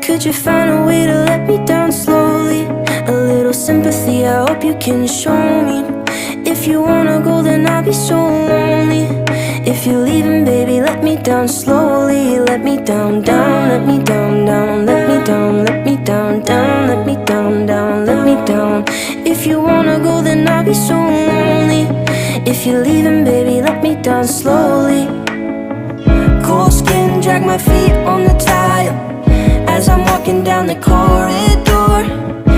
Could you find a way to let me down slowly? A little sympathy, I hope you can show me. If you wanna go, then I'll be so lonely. If you're leaving, baby, let me down slowly. Let me down, down, let me down, down. Let me down, let me down, down. Let me down, down, let me down. If you wanna go, then I'll be so lonely. If you're leaving, baby, let me down slowly. Cold skin, drag my feet on the tile as I'm walking down the corridor.